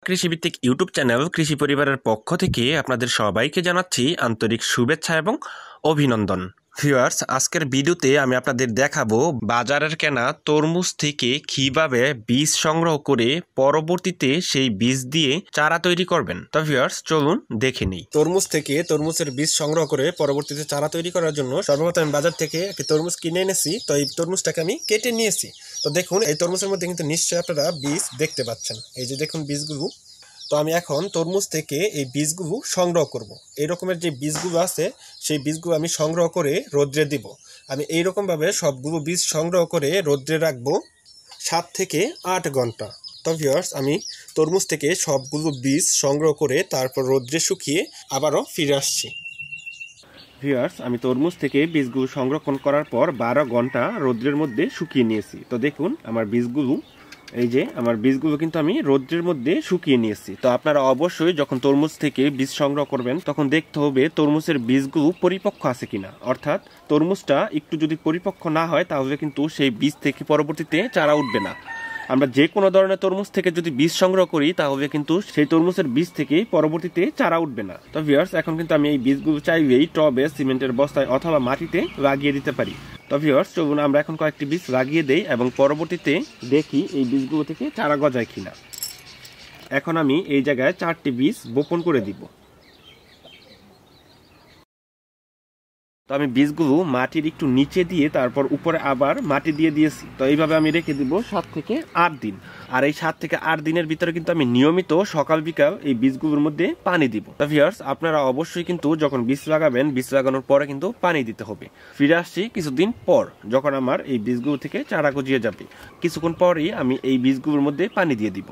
কৃষিভিত্তিক YouTube channel কৃষি পরিবারের পক্ষ থেকে আপনাদের সবাইকে জানাচ্ছি আন্তরিক শুভেচ্ছা এবং অভিনন্দন। ভিউয়ার্স, আজকের ভিডিওতে আমি আপনাদের দেখাবো বাজারের কেনা তরমুজ থেকে কিভাবে বীজ সংগ্রহ করে পরবর্তীতে সেই বীজ দিয়ে চারা তৈরি করবেন। তো ভিউয়ার্স, চলুন দেখে নিই। তরমুজ থেকে তরমুজের বীজ সংগ্রহ করে পরবর্তীতে চারা তৈরি করার জন্য সর্বপ্রথম আমি বাজার থেকে একটি তরমুজ কিনে এনেছি। তো এই তরমুজটাকে আমি কেটে নিয়েছি। তো দেখুন, এই তরমুজের মধ্যে কিন্তু নিশ্চয়ই আপনারা বীজ দেখতে পাচ্ছেন। এই যে দেখুন বীজগুলো। তো আমি এখন তরমুজ থেকে এই বীজগুলো সংগ্রহ করব। এই রকমের যে বীজগুলো আছে সেই বীজগুলো আমি সংগ্রহ করে রোদ্রে দিব। আমি এই রকমভাবে সবগুলো বীজ সংগ্রহ করে রোদ্রে রাখবো 7 থেকে 8 ঘন্টা। তো ভিউয়ার্স, আমি তরমুজ থেকে সবগুলো বীজ সংগ্রহ করে তারপর রোদ্রে শুকিয়ে আবারও ফিরে আসছি। ভিউয়ার্স, আমি তরমুজ থেকে বীজগুলো সংরক্ষণ করার পর 12 ঘন্টা রোদ্রের মধ্যে শুকিয়ে নিয়েছি। তো দেখুন আমার বীজগুলো, এই যে আমার বীজগুলো কিন্তু আমি রোদ্রের মধ্যে শুকিয়ে নিয়েছি। তো আপনারা অবশ্যই যখন তরমুজ থেকে বীজ সংগ্রহ করবেন তখন দেখতে হবে তরমুজের বীজগুলো পরিপক্ক আছে কিনা। অর্থাৎ তরমুজটা একটু যদি পরিপক্ক না হয় তাহলে কিন্তু সেই বীজ থেকে পরবর্তীতে চারা উঠবে না। আমরা যে কোনো ধরনের তরমুজ থেকে যদি বীজ সংগ্রহ করি তাহলে কিন্তু সেই তরমুজের বীজ থেকে পরবর্তীতে চারা উঠবে না। তো ভিউয়ার্স, এখন কিন্তু আমি এই বীজগুলো চাইলেই টবে, সিমেন্টের বস্তায় অথবা মাটিতে লাগিয়ে দিতে পারি। তো ভিউয়ার্স, চলুন আমরা এখন কয়েকটি বীজ লাগিয়ে দেই এবং পরবর্তীতে দেখি এই বীজগুলো থেকে চারা গজায় কিনা। এখন আমি এই জায়গায় 4টি বীজ বপন করে দিব। তো আমি বীজগুলো মাটির একটু নিচে দিয়ে তারপর উপরে আবার মাটি দিয়ে দিয়েছি। তো এইভাবে আমি রেখে দিব 7 থেকে 8 দিন। আর এই 7 থেকে 8 দিনের ভিতরে কিন্তু আমি নিয়মিত সকাল বিকাল এই বীজগুলোর মধ্যে পানি দিব। তো ভিউয়ার্স, আপনারা অবশ্যই কিন্তু যখন বীজ লাগাবেন, বীজ লাগানোর পরে কিন্তু পানি দিতে হবে। ফিরে আসছি কিছুদিন পর, যখন আমার এই বীজগুলো থেকে চারা গজিয়ে যাবে। কিছুক্ষণ পরেই আমি এই বীজগুলোর মধ্যে পানি দিয়ে দিব।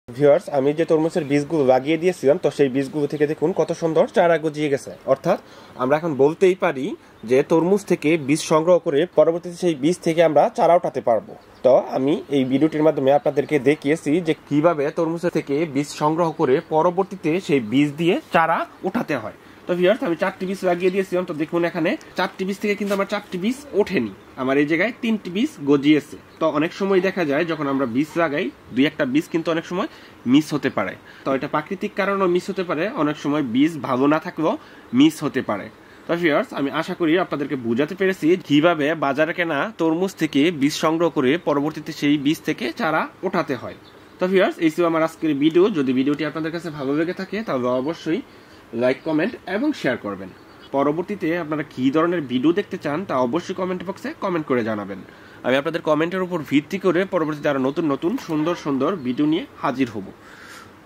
ভিউয়ার্স, আমি যে তরমুজের বীজগুলো লাগিয়ে দিয়েছিলাম, তো সেই বীজগুলো থেকে দেখুন কত সুন্দর চারা গজিয়ে গেছে। অর্থাৎ আমরা এখন বলতেই পারি যে তরমুজ থেকে বীজ সংগ্রহ করে পরবর্তীতে সেই বীজ থেকে আমরা চারা উঠাতে পারবো। তো আমি এই ভিডিওটির মাধ্যমে আপনাদেরকে দেখিয়েছি যে কিভাবে তরমুজের থেকে বীজ সংগ্রহ করে পরবর্তীতে সেই বীজ দিয়ে চারা উঠাতে হয়। তো ভিউয়ার্স, আমি 4টি বীজ লাগিয়ে দিয়েছিলাম। তো দেখুন এখানে 4টি বীজ থেকে কিন্তু আমার 4টি বীজ ওঠেনি, আমার এই জায়গায় 3টি বীজ গজিয়েছে। তো অনেক সময় দেখা যায় যখন আমরা বীজ লাগাই 2-1টা বীজ কিন্তু অনেক সময় মিস হতে পারে। তো এটা প্রাকৃতিক কারণেও মিস হতে পারে, অনেক সময় বীজ ভালো না থাকলেও মিস হতে পারে। তো ভিউয়ার্স, আমি আশা করি আপনাদেরকে বোঝাতে পেরেছি কিভাবে বাজারে কেনা তরমুজ থেকে বীজ সংগ্রহ করে পরবর্তীতে সেই বীজ থেকে চারা ওঠাতে হয়। তো ভিউয়ার্স, এই ছিল আমার আজকের ভিডিও। যদি ভিডিওটি আপনাদের কাছে ভালো লেগে থাকে তাহলে অবশ্যই লাইক, কমেন্ট এবং শেয়ার করবেন। পরবর্তীতে আপনারা কী ধরনের ভিডিও দেখতে চান তা অবশ্যই কমেন্ট বক্সে কমেন্ট করে জানাবেন। আমি আপনাদের কমেন্টের উপর ভিত্তি করে পরবর্তীতে আরও নতুন নতুন সুন্দর সুন্দর ভিডিও নিয়ে হাজির হব।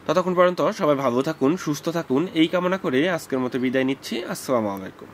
ততক্ষণ পর্যন্ত সবাই ভালো থাকুন, সুস্থ থাকুন, এই কামনা করে আজকের মতো বিদায় নিচ্ছি। আসসালামু আলাইকুম।